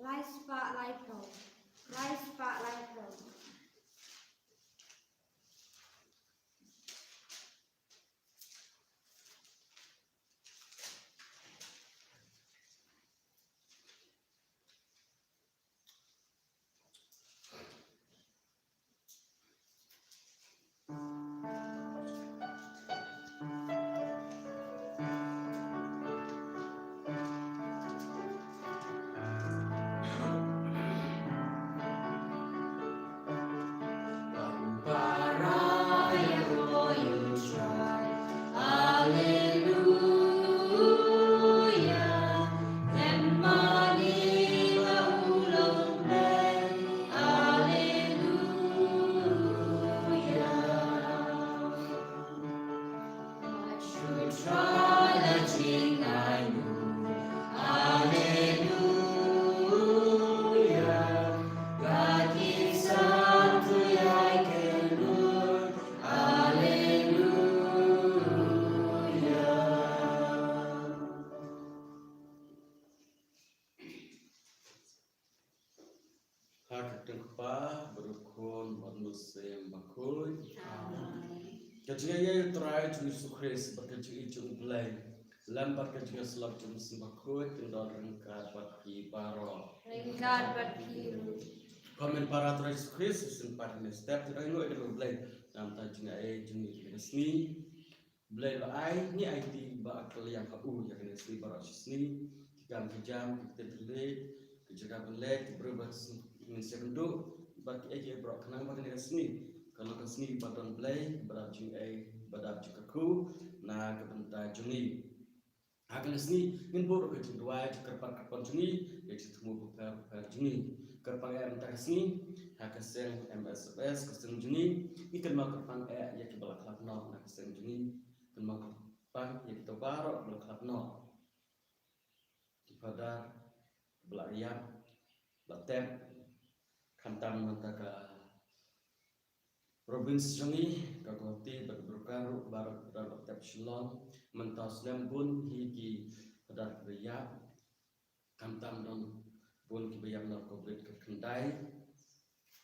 Rise Pak Laito. Rise Pak Laito. Berukun manusia bakul. Kecil try to sukses berkecil itu belai. Lambat kecil selap cuma sembakul tinggal ringkat bagi baro. Ringkat bagi. Komen para try sukses sempat ini step tidak ingin ada belai. Nam tajnya jenis seni. Belai ai ni IT ba akal yang kau yang kena seni baro seni. Jam kita terlihat kejaga belai berubah Indonesia bentuk bagi aja bro kenapa kena seni kalau ke seni badan belai berarti badap juga ku na kebentar juni akan seni minbur ke dua kerpan juni ya ketemu buka juni kerpan yang tak seni hak sen MSS kesen juni ikan mau kerpan ya ke belakang no na kesen juni kan mau kerpan ya kita baru belakang no pada belarian batem kantam mantaka provinsi Jongi kakoti berkaru barat barat Shillong mentas lembun higi pada kriya kantam don bun kibayam nor covid kendai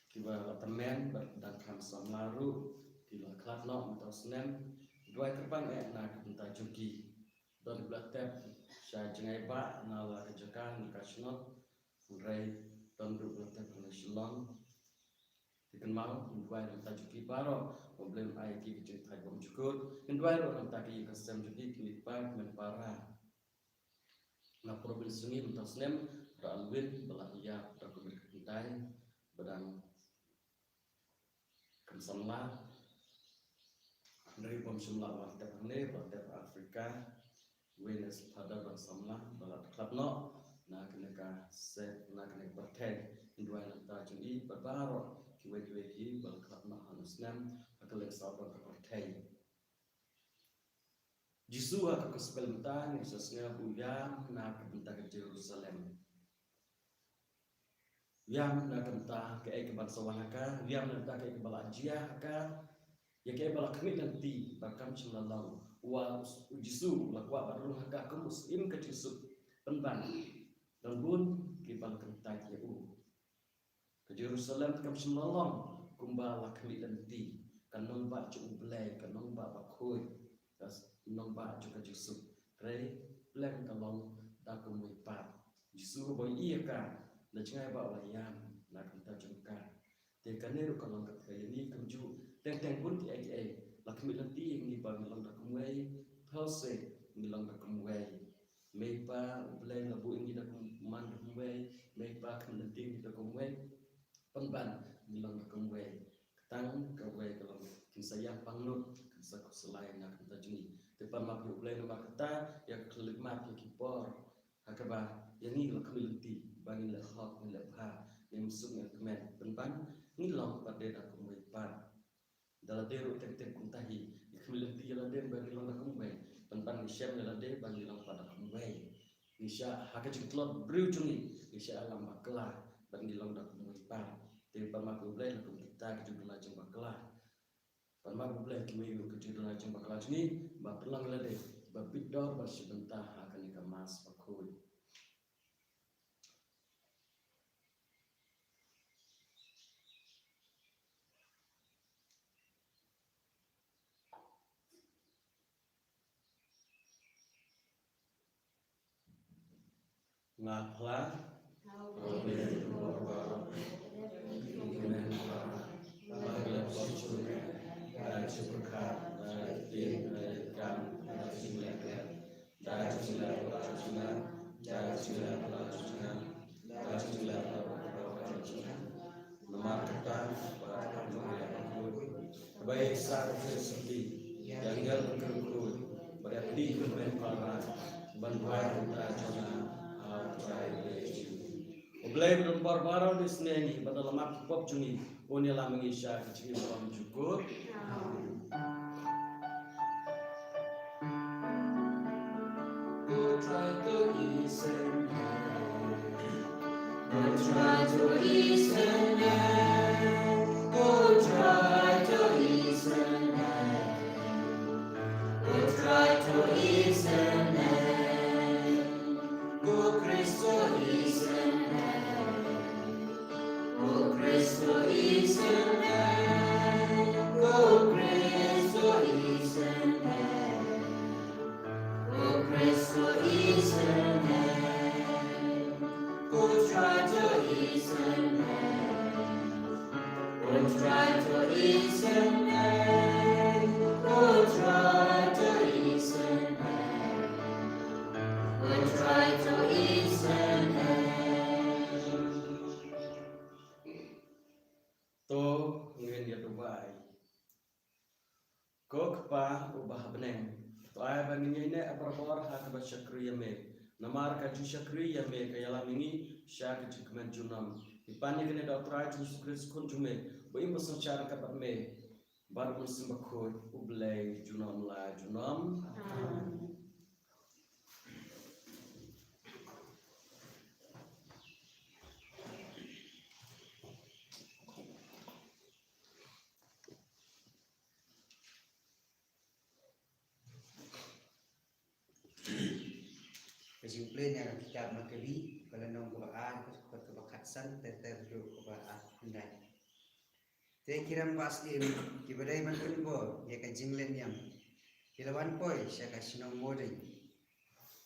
kiba temen berdangkan samlaru kila klatno mentas nem dua kerban na kenta jogi don belatep saya jengai ba nala kejakan nasional rai don belatep nasional Tikan mau dua orang tak cukup baro, problem air kita tak bom cukup. Dua orang tak kiri kasam cukup kini pak menpara. Na problem sungai mentas nem ralwin belahia dokumen kentai bedang kensamla dari bom semula wartep ne wartep Afrika Venus pada bersamla balat klapno na kena set na kena berten dua orang tak cukup berbaro kiwai balkat na hanusnam akalek sabang kapartai Jisu ka kaspelmentan sasnya buyam na kabenta ke Jerusalem yam na kabenta ke bansawanaka yam na ta ke balajia ka ya ke balakni nanti bakam sallallahu wa jisu lakwa baru ka muslim ke Jisu penban dan bun ke balkenta ke ke Jerusalem kam sallallahu kumbala kami nanti kanong ba cu blay kanong ba bakhoy tas nong ba cu ka Jisu rei blek kalong da ko muy pat Jisu boy iya ka na chingai ba wayam na kanta jungka te kanero kalong ka ni kam ju teng pun ti ai la kami nanti ngi ba ngilang da kumwei those ngilang da kumwei me pa blay na bu ngi da man kumwei me pa kan nanti ngi da kumwei penban ngilang da kumwei tang kawai kalau kisah pangnut kisah selain nak kita juni depan makhluk lain nama kita yang kelikmat yang kipor hakaba yang ni lah kemilti bagi lah hak ni lah bah yang musuh yang kemen penban ni lah pada dah kumai pan dalam deru tem kuntahi kemilti lah dem bagi lah kumai penban ni siap lah dem bagi lah pada kumai nisha hakaj ketlot beriu juni nisha alam maklah bagi lah kumai pan depan makhluk lain lah kita kejudul aja baklah Panma bulan kami kejudul aja baklah ni bapelang lade babidor bersebentar akan ikamas bakul ngapla baik saat sesuatu yang berkerukut berarti bermanfaat bantuan kita jangan Oblay berempar barang di sini pada lemak pop jungi unilah mengisya kecil dalam cukup. Go try to ease and go try to ease and go try to ease and go try to ease and go Cristo ease and go Cristo ease and go Cristo ease and go Cristo ease and go try to ease and go try to ease and go try to ease and go try to ease and to ngin dia tubai kok pa ubah beneng to ay bangin ne abrabor ha ka syakriya me namar ka ju syakriya me ka yala mingi syak jikmen junam ipani kene da tra ju skris kun jume bo imbo so char ka me bar kun simbakho ublay junam la junam Kesimpulan yang kita makali kalau nong Quran kebakat tertentu kebakat hendai. Tekiran pasim kibadai mantun bo ya kajinglen yang kilawan poi saya kasih nong modai.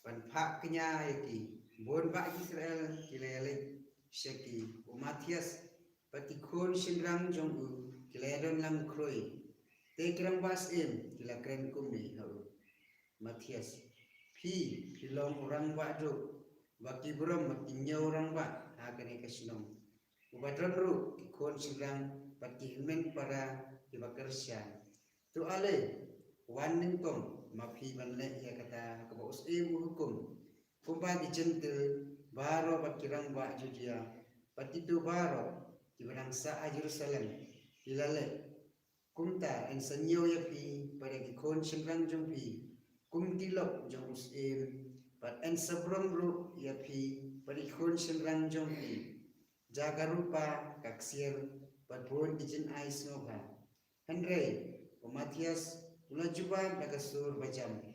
Pan pak kenya yaki bon pak Israel kilayalik syaki umatias patikon sindrang jonggu kilayadon lang kroi. Tekiran pasim kilakren kumi hau Matias. Pi pilong orang badu baki buram makinya orang ba agane kasinong ubadron ru kikon silang baki men para dibakersian tu ale wanin kom mapi manle ya kata kebaus hukum kumpa dijentel baro bakirang ba jujia pati tu baro di bangsa Jerusalem dilale kumta en sanyo ya pi pada kikon silang jumpi kum tilok jong usim pat en sebelum ru ya pi parikon senrang jong pi jaga rupa kaksir pat bon izin ais nova Henry Matias ula juba dagasur bajam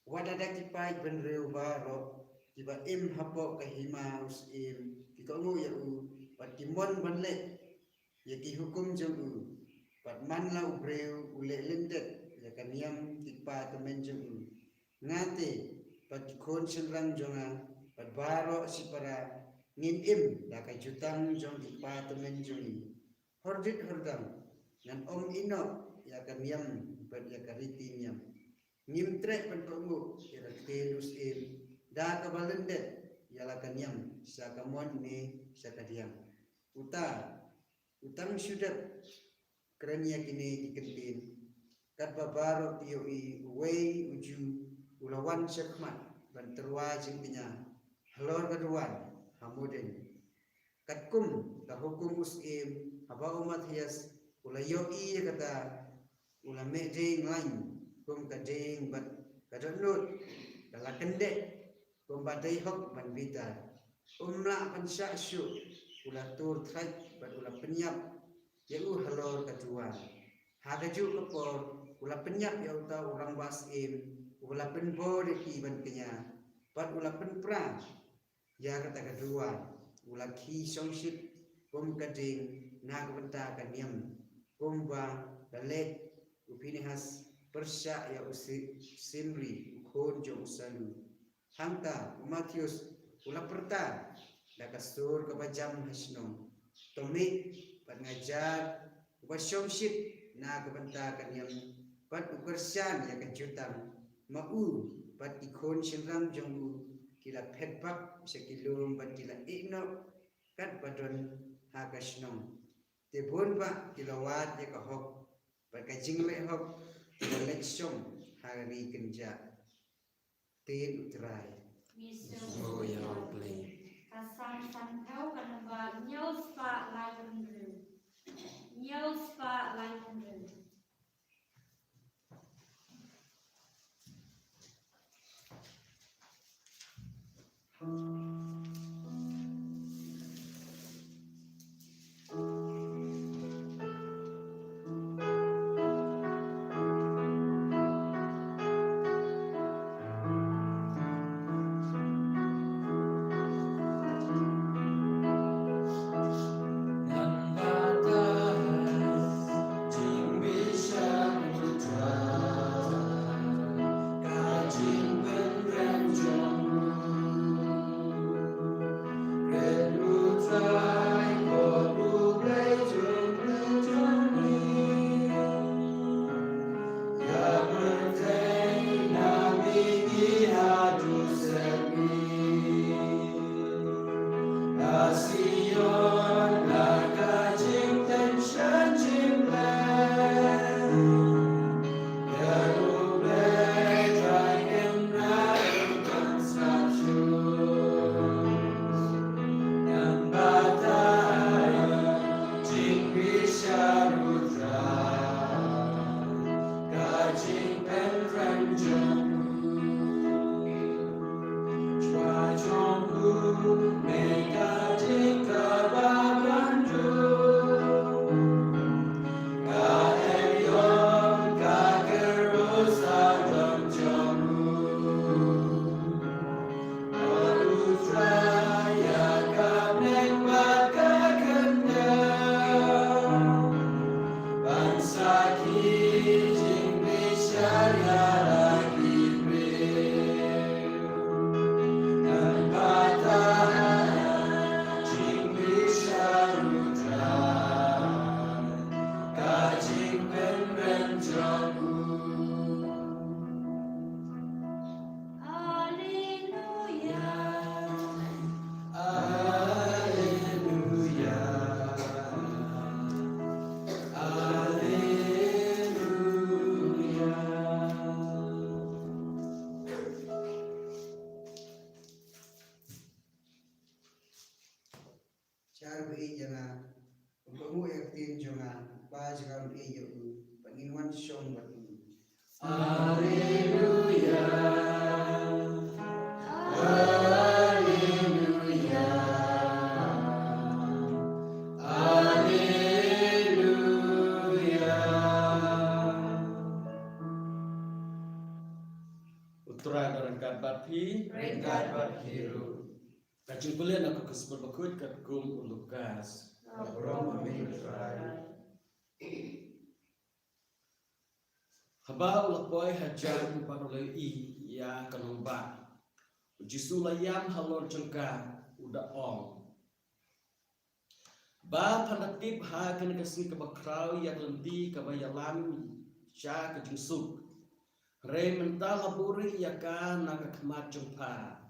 wadada kipai benreu baro tiba im hapo kahima usim kikongu ya u pat kimon banle ya ki hukum jong u pat manla ubreu ule lendet ya kaniam tipa temen jong u ngate pat kon senrang jonga pat baro si para ngin im da ka jutang jong di departemen jongi hordit hordam ngan om ino ya kan yam pat ya kariti nyam ngim tre pat kongu ya telus im da ka balendet ya la kan yam sa kamon ni sa kadiam utang sudah kerania kini dikentin kat babaro tioi wei uju ulawan syakmat dan terwajib punya halor keduan hamudin katkum ta hukum muslim haba umat hias ulayoi kata ulame ding lain kum kading bat kadonut kala kendek kum badai hok man bita umla pan syasyu ulatur trait bat ula penyap ya halor kedua hagaju kepor ula penyap ya uta orang wasim ula penbo de kiban kenya pat ula penprang ya kata kedua ula ki songship kum kading na benta kaniam kumba dalet upinihas persya ya usi simri ukon jo usalu hangta Matius Ulah perta dah kasur kebajam hasnong. Tomik pat ngajar wasyom shit na kebentakan yang pat ukersan ya kejutang mau pat ikon sinram jonggu kila petpak bisa kilum pat kila ikno kat padon hakasnong. Tebun pak kilawat ya kahok pat kajing le hok kila leksyom hari kenja. Tin utrai. Oh ya play. Kasang sangkau kana ba nyau spa lai kendru. Nyau spa lai kendru. Cara beri jangan untuk yaktin jangan pas kalau beri jauh penginuan syong batu. Haleluya. Haleluya. Haleluya. Uturan orang kabapi, ringkat berhiru. Kacung kuliah aku kesebut bakut kum Lukas. Abraham amin Israel. Haba ulakboy hajar parolei ya kanomba. Jisu layam halor jengka udah ong. Ba pandatip ha kena kasih kebakrau yang lendi kabayalan sya kejungsuk. Re mental laburi ya kan naga kemat jengpa.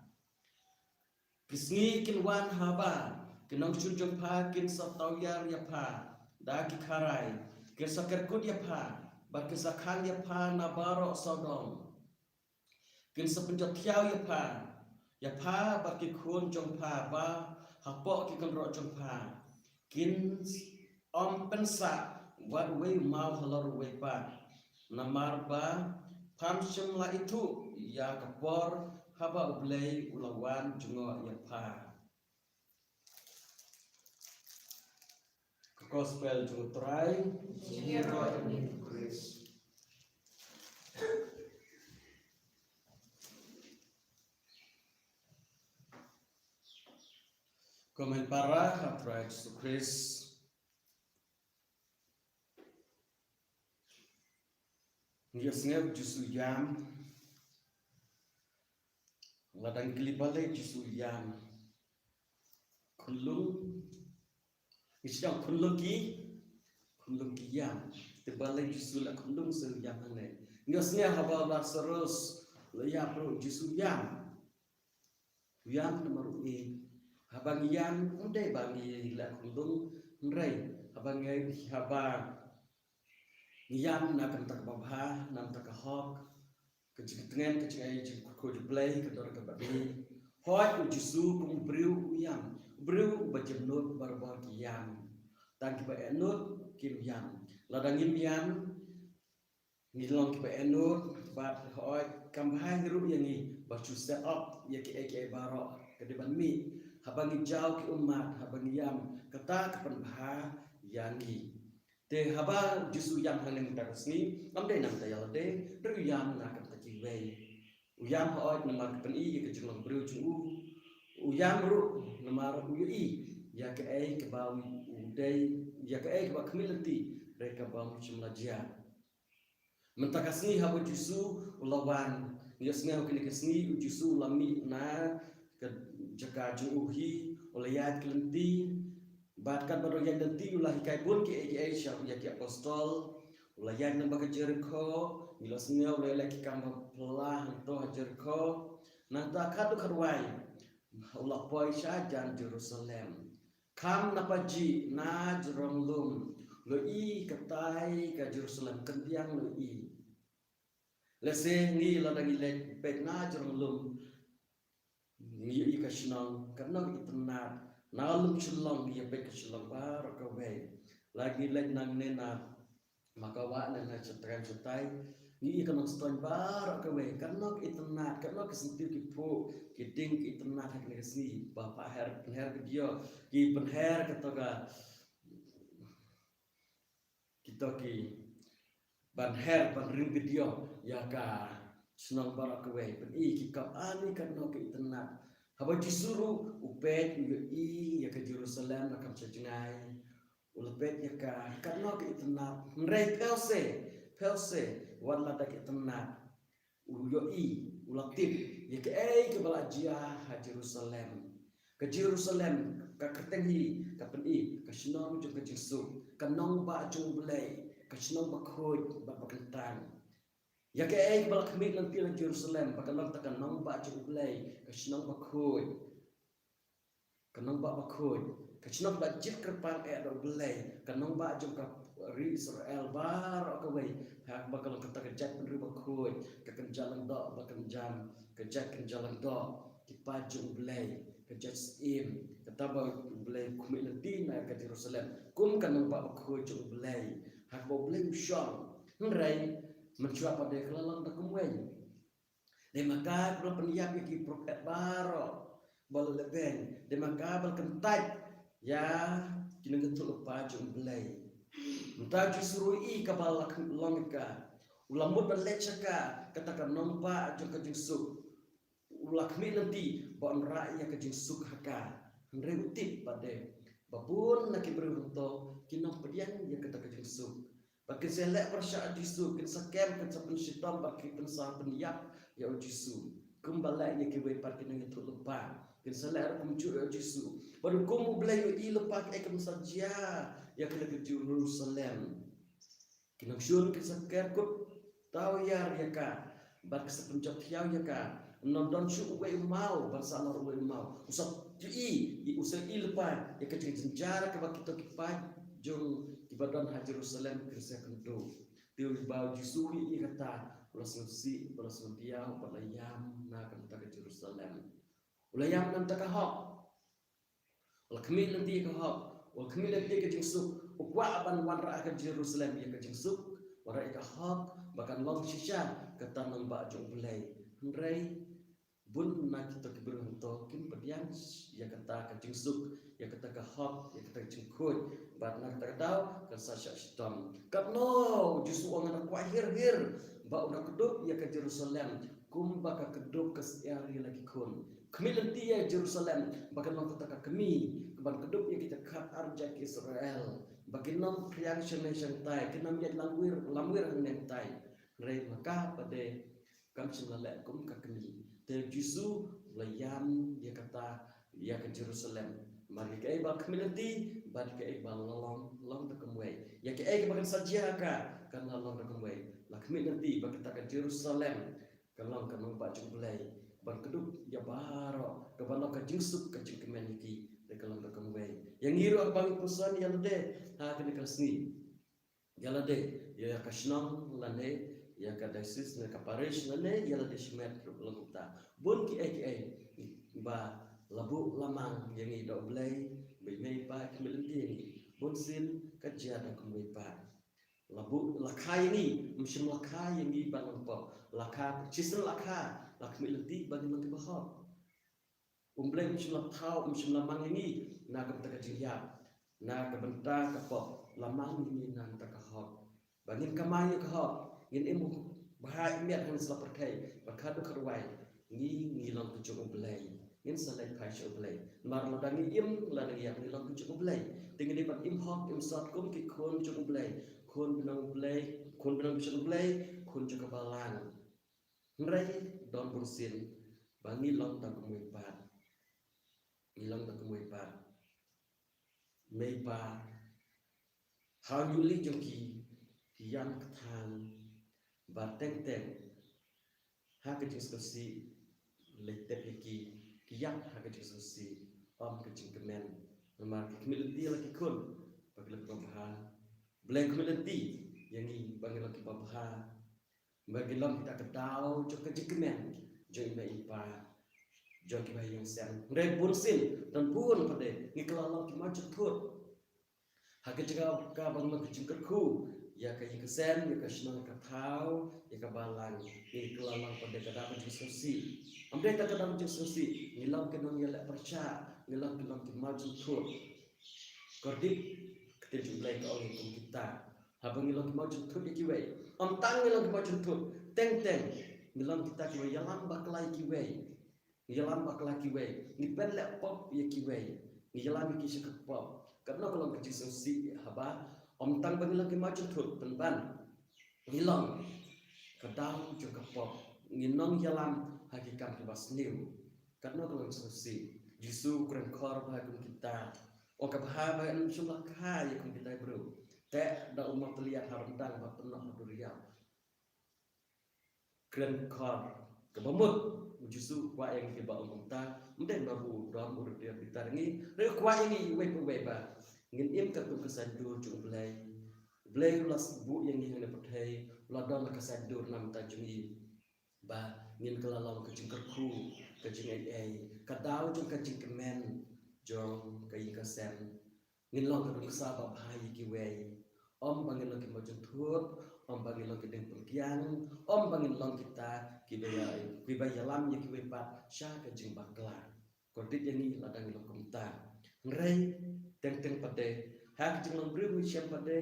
Kisngi kinwan haba kinong chunjong pa kin satawyar ya pa daki karai kin sakerkut ya pa barkisakhan ya pa nabaro sodom kin sapenjatyaw ya pa barkikun jong pa ba hapo ki kanro jong pa kin pensa wat we mau halor we pa namar ba pamshem la itu ya kapor haba ublay ulawan jungo ya pa. Gospel jungo try. Jiro in Christ. Komen para hatra Yesus Kristus. Ngias ngep jusu yam. ladang kelibale jisu yang kunlung isang kunlung ki yang tebale jisu la kunlung se yang ane ngasnya haba la serus ya pro jisu yang nomor e habang yang unde bangi la kunlung nrai habang yang nak tak babha nam tak hok kejitengan kecai ko play kedor ke babi hoi jisu kum briu yang briu bajemnut barbar yang tang ba enut kim yang ladangin yang ngilong ki ba enut bat hoi kam hai ru yang ni bacu set up ya ki baro kedeban mi habang jau ki umat habang yang kata kepan bah yang ni te haba jisu yang hanem takasni amde nam tayal de ru yang nak wei uyam hoit namar kepen i ke jenglang bru chung uyam ru namar ui ya ke ai ke bawi udai ya ke ai ke bakmilati reka bam chumlajia mentakasni haba jisu ulawan yasnga kini kasni jisu lami na ke jaka juhi ulayat kelenti batkan baru yang denti ulah kai pun ke ai syar ya ke apostol ulayan nang baka Jericho milasnya ulai lagi kamba pelah to Jericho nanta kadu karwai ulah poi sajan Jerusalem kam napaji na jeronglum lo i katai ka Jerusalem kendiang lo i lese ni ladangi le pet na jeronglum ni i ka shinang karena itnat nalum chulong dia pet ka chulong bar ka we lagi le nang nena maka wa na cetren cetai ni ikan ston bar ka we karena itnat karena kesentir ki po ki ding ki itnat hak ni sni bapa her ke dia ki penher ketoga kita ki ban her ban ring ke dia ya ka senang bar ka we pen i ki kap ani karena ki itnat haba disuruh upet i ya ke Jerusalem nakam cejengai ulpet ya ka karena ke itnat nrei pelse wala dak itnat uyo i ulaktif ya ke ai ke balajia ha Jerusalem ka kertengi ka peni ka shinong ju ka jisu ka nong ba jung blai ka shinong ba khoi ba pakentang ya ke ai balak mit lang pila Jerusalem ba ka lang ta ka nong ba jung blai ka shinong ba khoi ka nong ba khoi kachinong ba jit kerpang do belai kanong ba jom ka ri Israel bar ka wei hak ba kalau kata kejat penri ba khoi ka kenjalan do ba kenjam kejat kenjalan do ki pa jom belai kejat im kata ba belai kumit nanti na ka Jerusalem kum kanong ba khoi jom belai hak ba belai shong nrai mencuap pada kelalang ta kumwei de maka pro peniap ki profet baro bal leben de maka bal kentai ya kini ketul pajung belai entah justru i kabal longka ulamut berlecaka katakan nompa jung kejusuk ulakmi nanti bon rakyat kejusuk haka nreutip pada babun nak berunto kinong pedian ya kata kejusuk bagi selek persyak jusuk kin sakem kin sapen syaitan bagi pensah peniap ya jusuk kembali ya kiwe parkin yang itu lupa kin selek kumcu ya jusuk baru kumu belayu i lepak ekam saja ya kena ke Jerusalem kinang syun kesaker kut tau ya ka bar kesepencok tiau ya ka nondon syu we mau bersama we mau usap i usap i lepak ya ke jenjara ke kita kipa jung ibadan ha Jerusalem ke sekento tiu bau jisui i kata ulas si ulas dia ulayam na kan ta ke Jerusalem ulayam nan ta ka hok wal kemil nanti ke hok wal kemil nanti ke jingsuk ukwa aban wan ra ke Jerusalem ya ke jingsuk wara ka hok bahkan long shisha kata nang ba jong belai nrai bun na kita ke berunto kim pedian ya kata ke jingsuk ya kata ke hok ya kata jingkut bat na kata tahu ke sasya shitam kapno jisu wangan kwa hir ba udah kedup ya ke Jerusalem kum baka kedup ke siari lagi kun kami nanti ya Jerusalem bahkan long kata kami keban kedup ya kita kat arja ke Israel bagi nom kriang shenation tai kenam ya lamwir neng tai rei maka pada kam semala kum ka kami te jisu layam ya kata ya ke Jerusalem mari ke bal community bal ke bal long the kumway ya ke bagan saja kan long the kumway la community bal kita ke Jerusalem kalong kanong ba jumblay bal keduk ya baro ke bal ke jingsuk ke community de kalong the kumway yang ngiru abang pusan ya lede ha kene kasni ya lede ya kasnong lane ya ka diocese na ka parish lane ya lede shmet long ta bon ki ba labu lamang yang i do blay be pa community ni bon sin ka jia da kumway pa labu lakai ni mshim lakai yang i ban po laka chisel laka lak community ban mang ba ho blay mshim lakau mshim lamang ini na ka ta ka jia na ka benta ka po lamang ni nan ta ka ho bangin kamay ka ho ngin imu bahai miat han sla perkai bakadu karwai ngi long tu chuk blay in salai pai show blay mar lo dangi im la ngi yak ni long tu chuk blay tingin ipat im hok im sot kum ki khon chuk blay khon binang chuk blay khon chuk balang nrai don bursin bangi long ta kumui pat ngi long ta kumui pat mei pa how you li jongki yang kthang ba teng ha ke diskusi letet iki kiyak ha ke diskusi ke jingkemen nomor ke community lagi kun bagi lagi pembahas blay community yang ni bagi lagi pembahas bagi lam kita kedau jok ke jingkemen joi mai pa jok ke bayang sen re bursin dan pun pada ni kelalo ki maju thut ha ke jaga ka bang ke jingkerku ya ka yiksen ya ka shnang ka thau ya ka balang ni kelalo pada kada diskusi amde ta kada diskusi nilam ke nong yala percha nilam ke maju thut kordik ke jumlai ka oleh kita habang nilam ke maju thut kiwei tang nilam ke maju thut teng nilam kita kiwei yalam baklai kiwei yalam baklai kiwei ni pen lek pop ya kiwei ni yalam ki shik pop karena kalau ke diskusi haba tang bang nilam ke maju thut penban nilam kadang juga pop nginong yalam hakikat kibas new karena kalau diskusi justru kurang kor bahagia kita kabah bahagia jumlah kaya yang kita bro tak da umat lihat harendang bapenak durian kurang kor kebamut justru kuat yang kita kita mungkin baru dalam urut dia kita ini kuat ini we ba ngin im katu kesandur jumlah blay ulas bu yang ini hanya percaya ladang kesandur nam tajungi ba ngin kelalong kecingkerku kecing ai kadau jong kecing kemen jong kai kasen ngin long kedung sabab hai ki wei bangin long ki mojong thut bangin long ki deng pergian bangin long kita ki baya lam ye ki wei pat sha kecing bakla kodit yang ni ladang long kumta ngrei teng pade ha kecing long bru siam pade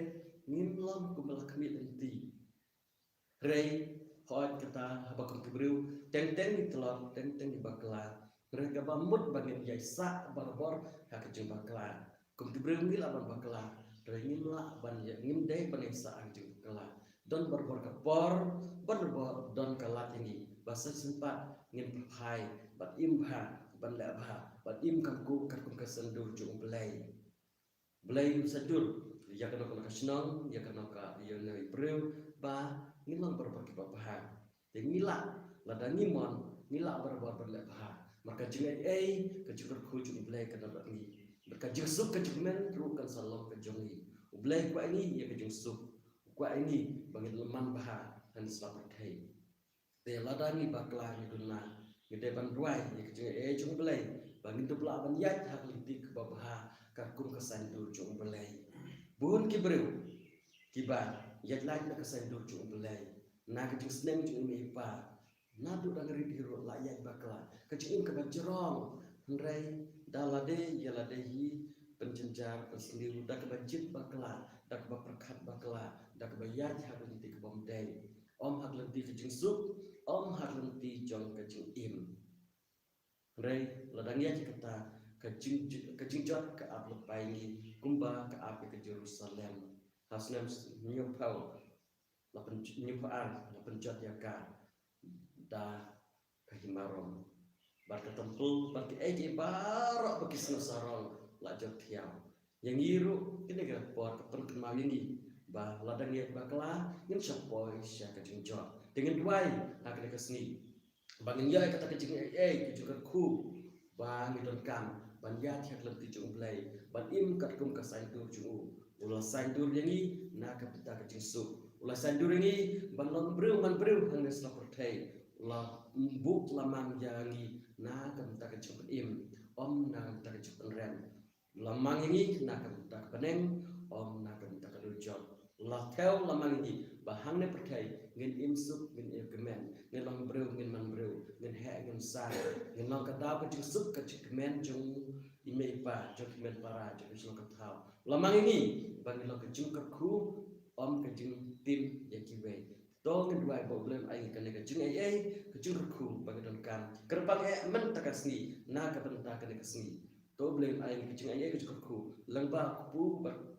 ngin long kumbal kemit enti rei hoi kita habakun kebriu teng ni telur teng ni bakla mereka bamut bangin yaisa barbor ha kecing bakla kum kebriu ngi laban bakla rengin la ban ya ngim dei ban yaisa anjing bakla don barbor kapor barbor don kalat ini bahasa sempat ngim phai bat imha ban la bha bat im kamku kakum kesendur jung blay sadur ya kana kasnong ya kana ka ya nei breu ba ngilang berbar kipa bahan dan ngilak ladang ngimon ngilak berbar berlek bahan maka jengai kejukur kujung blay kena bangi berkajung sup kejungmen rukan salam kejongi blay kwa ini ya kejung sup kwa ini bangin leman bahan dan selamat kai te ladangi bakla ni guna gede ban duai ya kejung jung blay bangin tu pelak ban yat hak litik ke bahan kakum kesandur jung blay bun kibreu kiba yat lain na kesandur jung blay na kejung seneng jung mepa na du dang ri biru la yat bakla kejung ke bajrong nrai dalade yalade hi penjenjar perseliu dak banjit bakla dak perkat bakla dak bayat hak lenti ke bomdai hak lenti kejung sup hak lenti jong kejung im nrai ladang yat kata kejung jot ke ap lepai ni kumba ke api ke Jerusalem hasnam nyupau lapen nyupaan lapen jot yaka da kahimarom bar ketempul bar ke barok bagi sarong la jot tiao yang iru kini ke por kepen kenal yang bah ladang ye bakla ngin chapoy sya ka jingjot dengan duai akan ke seni bangin ya kata ke jing juga ku bang idon kam ban ya thiak lam ti jung play ban im kat kum ka sain tur jung ulah sain tur yang i na ka pita ka jing su ulah sain tur yang i ban lon breu man breu hang nes la pertai ulah mbuk lamang yang i na ka pita ka jung im om na ka pita ka jung rem lamang yang i na ka pita ka peneng om na ka pita ka jot ulah theo lamang ini bahang ne perkai ngin imsuk ngin kemen ngin long breu ngin man breu ngin he ngin sa ngin long kata ka jing suk ka jing kemen jung ime pa jung kemen para jung long kata lamang ini bang long ka jing ka khu om ka jing tim ya kiwe to ngin dua problem ai ka ne ka jing ai ka jing ka khu bang don kan kerbang men ta ka sni na ka ben ta ka ne ka sni to blem ai ka jing ai ka jing ka khu lang ba pu ba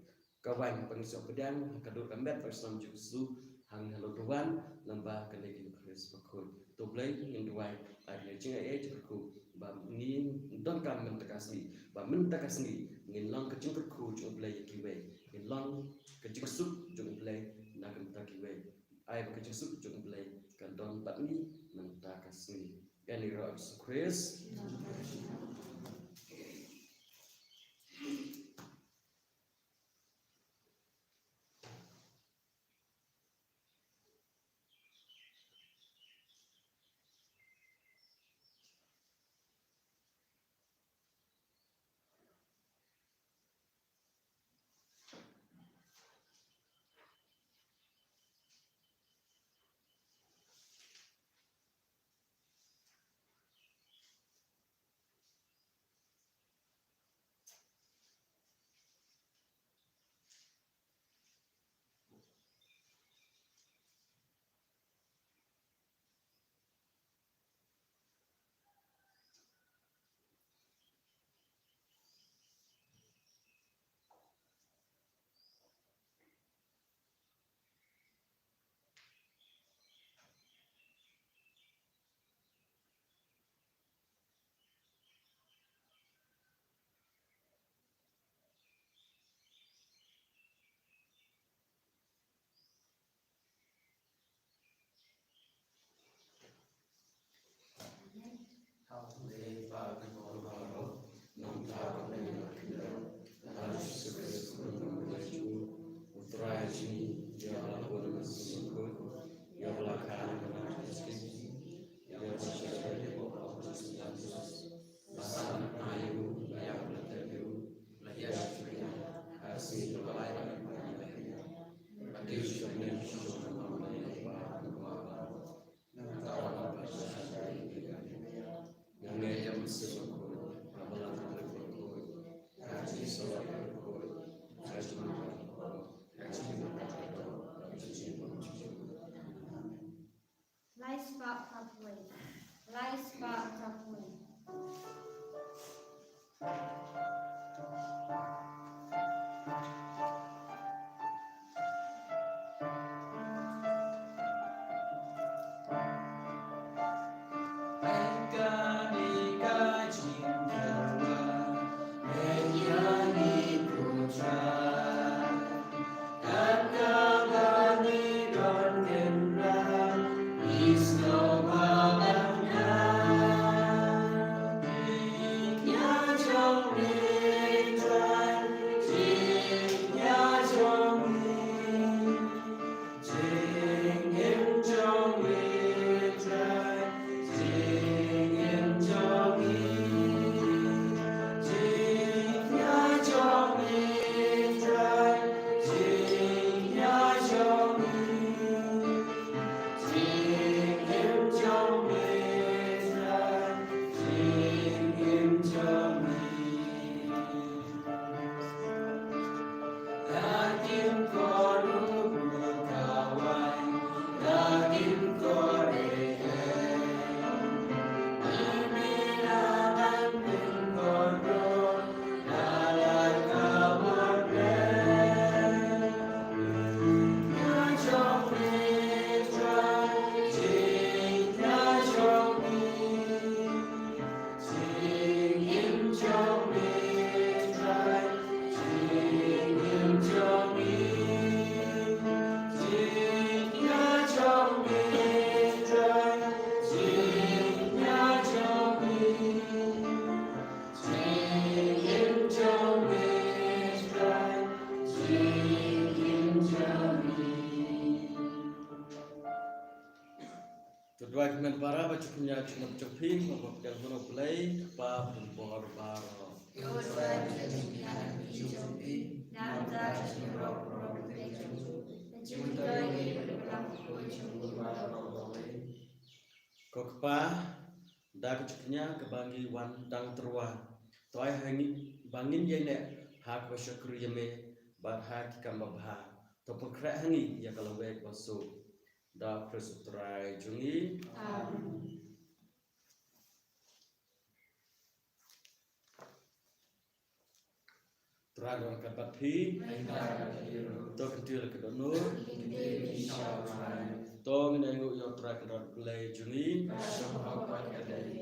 kawan pengisok pedang kadur kambet Islam jusu hang halo tuan lembah kenegi Chris bakul to blay yang duai ari jinga juku ba ngin don kam mentakasni ba mentakasni ngin long kecing ku jung blay kiwe ngin long kecing sup jung blay na kam takiwe ai ba kecing sup jung blay kan don batni mentakasni yani ros Chris cukupnya cuma cuping membuat yang penuh play kepala berbuah baro. Kokpa dah cukupnya kebagi wan dang terwa. Toai hangi bangin jene hak bersyukur yame bar hak kambabha. Topun krak hangi ya kalau baik masuk. Dah presutrai jungi. Terakhir kapat pi, to kentil kedonor, to ngenenggu yo terakhir belai jungi,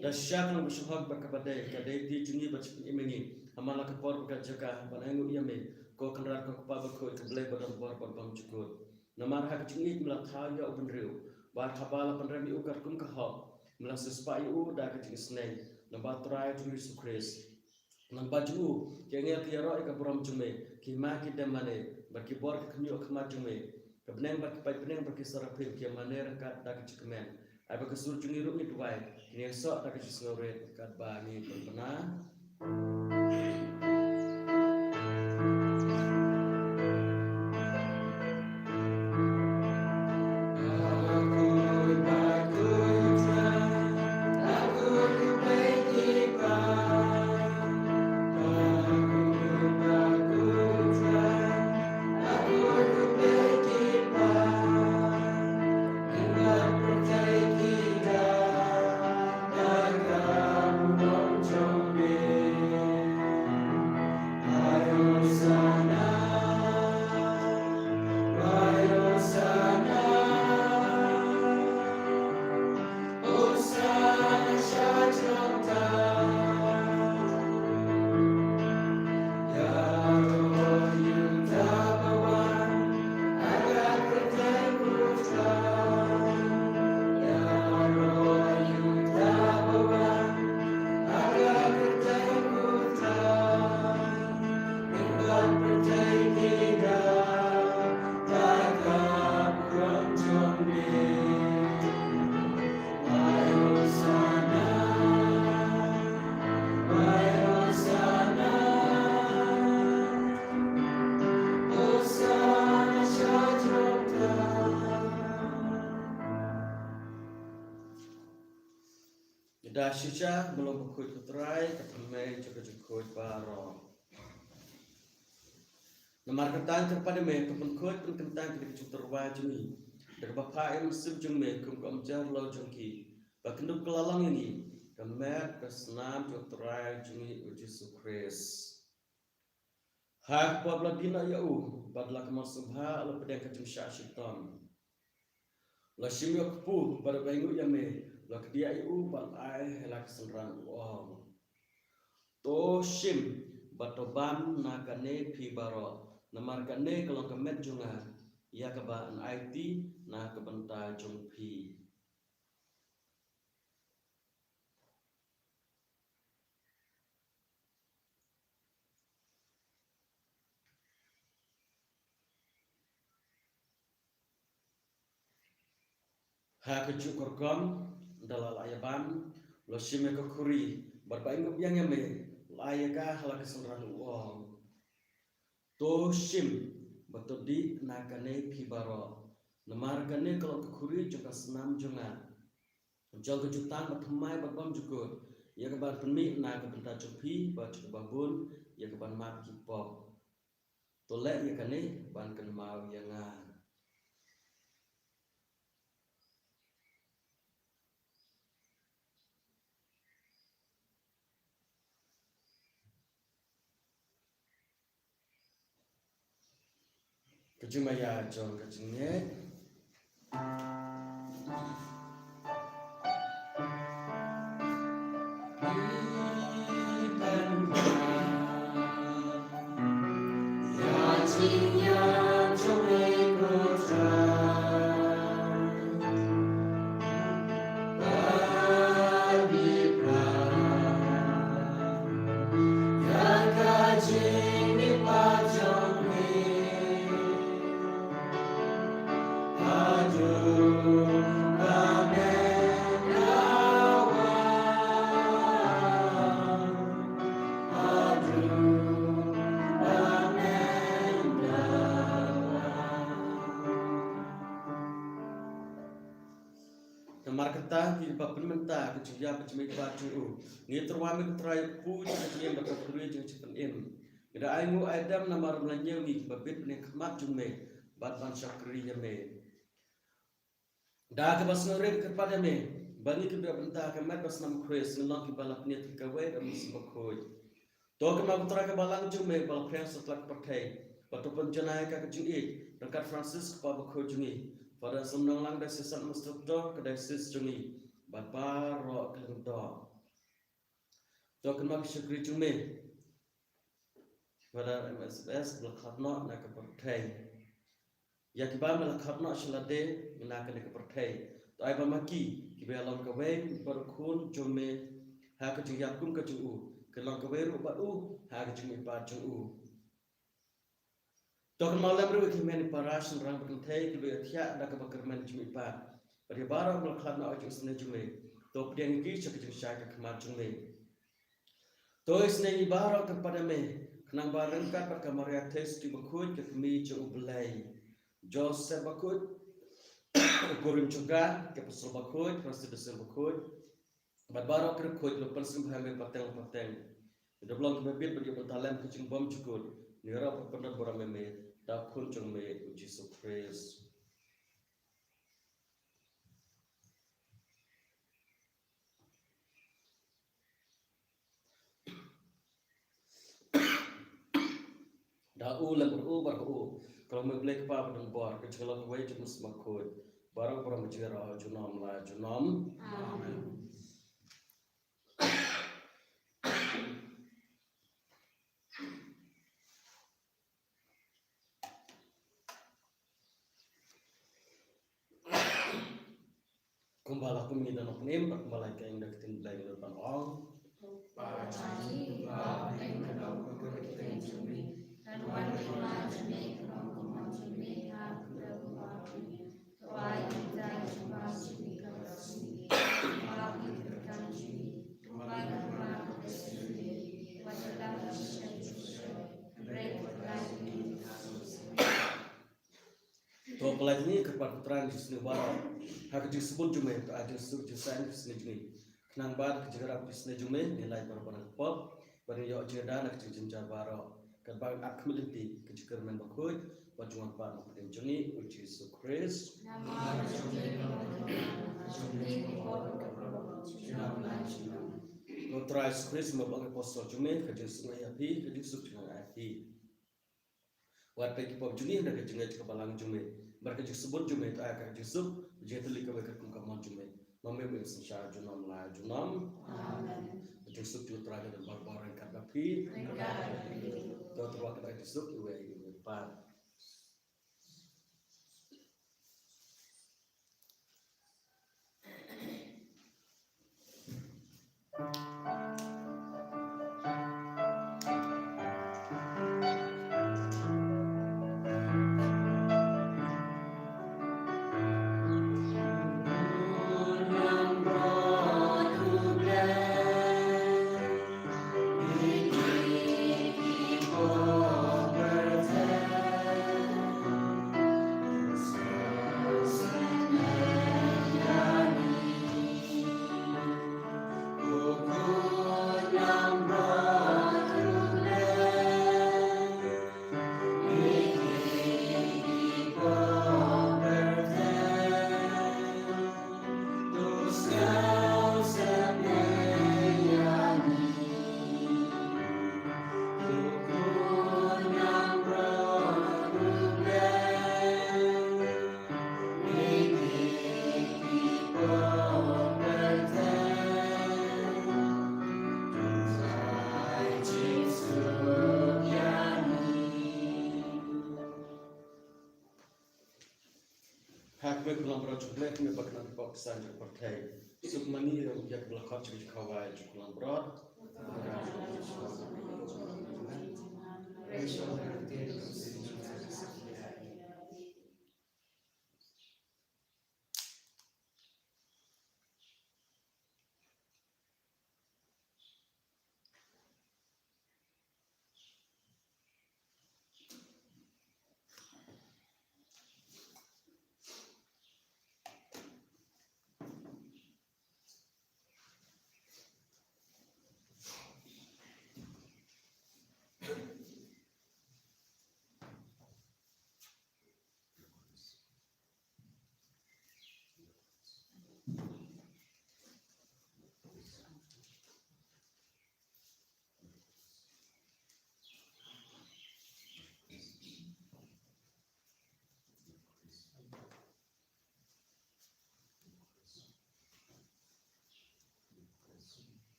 dah syak nang bersyuhak berkabadai kadai di jungi bercipin imengi, hamala kepor berkajaga, banenggu yame, ko kenrar ko kepa berkoi kebelai badan bor berbang cukur. Namar hak jungi melat haya ubenriu, bar habala penremi ukar kum kahok, melat sespai u dah kecing seneng, nampak terai jungi sukres. Nampak juu, kengel kiaro ika buram jume, kima kita mane, berkibor kenyu kemat jume, kebeneng berkipai beneng berkisarapin kia mane rengkat dak cikemen, ai berkesur jungi ruk nituai, kini esok dak cisngoret kat bani berbenah. Dah sisa belum berkut putrai ketemai cukup baro. Namar kentang kepada me kepengkut pun kentang kedik cuterwa jungi. Dak bapa em sib jung me kum jar lo jungki. Bakenduk kelalang ini kemet kesnam cutrai jungi uji sukres. Hak pabla bina yau badla kemasubha ala pedang kecum syaitan. La simyok pu pada baingu yame la kedia iu bal ai helak senran uang. To sim batoban nakane pi baro namar kane kalau kemet junga ia keba an IT na kebenta jung pi. Ha kecukur gom dalal ayaban lo sime ko kuri barbaing yang yame layaka halak senran uang. To sim batodi nakane pibaro namar kane kalau kekuri juga senam junga jol kejutan batemai babam juga ya keban penmi na kebenta cupi ba babun ya keban mat kipop tolek ya kane ban ken mau yanga. Kejumaya jol kejengnya Aduh papen menta ke juya pe jemi pa ju ngi terwami ke trai pu ke jemi ba ke puri jeng cipen im ida aingu adam namar melanya ngi babit ne khmat jume bat ban syakri yame da ke bas ngorek kepada me bani ke ba benta ke mat bas nam kres ngelong ke balap ni ke we da musibah khoi to ke ma putra ke balang jume bal pres setlak pertai batu penjenai ka ke jui dekat Francis pa ba khoi jungi pada semnang lang da sesan mustador ke da sis jungi bat baro ke do to ke ma syakri jume pada MSS belakhatna nak ke pertai ya kiba melakhatna shalade nak ke pertai to ai ba maki kiba long ke wen berkun jume ha ke yakum ke ju ke long ke wen ba ha ke jume pa ju to ke malam ru ke men parash rang pertai kiba thya nak ke bakerman jume pa pada barang melakhatna aju sene jume to pdiang ki ke ju sya ke khmat jume to isne barang kepada me kenang barang kat pada Maria tes di bakut ke kami jauh belai Joseph bakut kurim juga ke pasal bakut pasal dasar bakut barang ke bakut lepas sembahang pateng ida belum kebebit bagi pentalam kucing bom cukur nira pendat borang meme dak kun jong me uji surprise dah ulang berubar kalau membeli kepa pada bar kecelah kawai jenis makut barang para menjera junam la junam Amin. kumbala kumina no nim kumbala kain dak tin blai no pan ong Pacai ba eng kadau ko kita jumi dan wan kula jumi kadau ko jumi ha kadau ba jumi to ai kita jumpa jumi kadau jumi ba kita kan jumi ba kita ko jumi ba kita kan jumi break lagi to pelaj ni kepat putran di sini wala hak disebut jume to ada sub desain di sini jume nang bad kejara di sini jume nilai berapa pop bari yo jeda nak jinjar baro kerbang akmiliti kejikar men bakut bajuan pa no pedem juni uji sukres nama jumi jumi ko no try sukres mabang apostol jume kejis sungai api kejis sub jungai api wat pe pop juni nak kejingai kebalang jume mereka sebut jume itu akan jusub jadi lika mereka kumkaman jume memang sensya junam la junam jusub juga terakhir dan barbaran kata pi to terwakil ada jusub iwe pan hak me kulang berat juga me bakna pop sanjak partai submani yang belakang jadi kawai kulang berat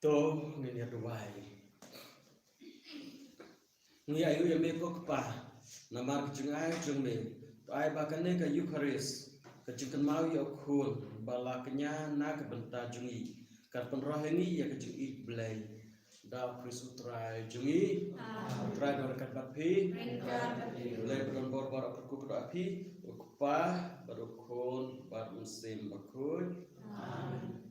To ngini aduai. Ngi ayu ya me ko pa. Namar kecungai cung me. To ai bakane ka Eucharis. Kecungkan mau ya khun balaknya na kebenta jungi. Karpen rohani ya kecungi belai. Dau Kristus trai jungi. Trai dorkat bapi. Belai beron bor-bor aku kudu api. Ukpa baru khun baru musim bakun.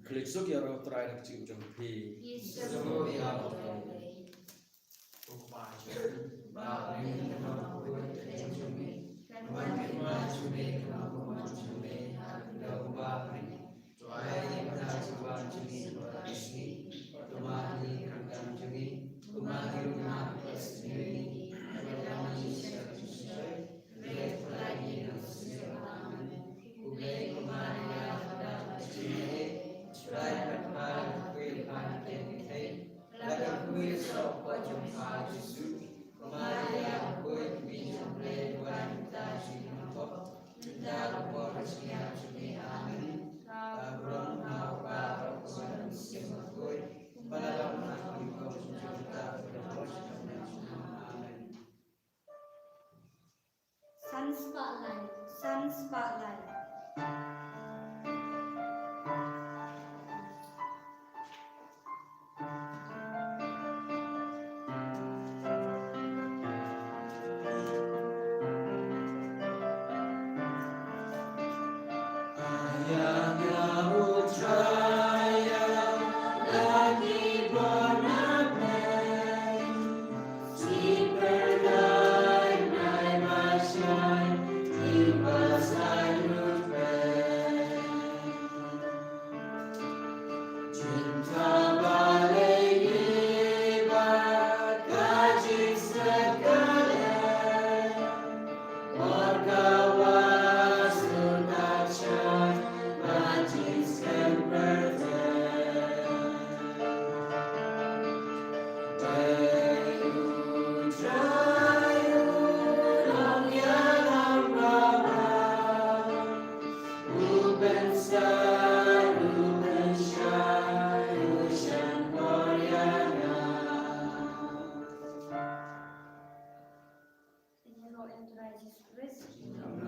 Klik suk ya roh terakhir kecil jompi. Yesus ya Tuhan. Ukpa ba ni no ku te jumi kan ma jumi no ku ma jumi ha do ba ni to ai ta ba jumi ba ni to ma ni kan kan jumi ku ma ni ma es ni ya ma ni se se le tra ni no se amen ku le ku ma ya da jumi try but hard we can dedicate let us we so what you have to do Maria good be to play when that she can talk that what she has to be amen Abram how bad of one sim of good but I don't know you go to that for the first amen Sun Spotlight. Shine, keep us high. Lord and Christ Jesus Christ.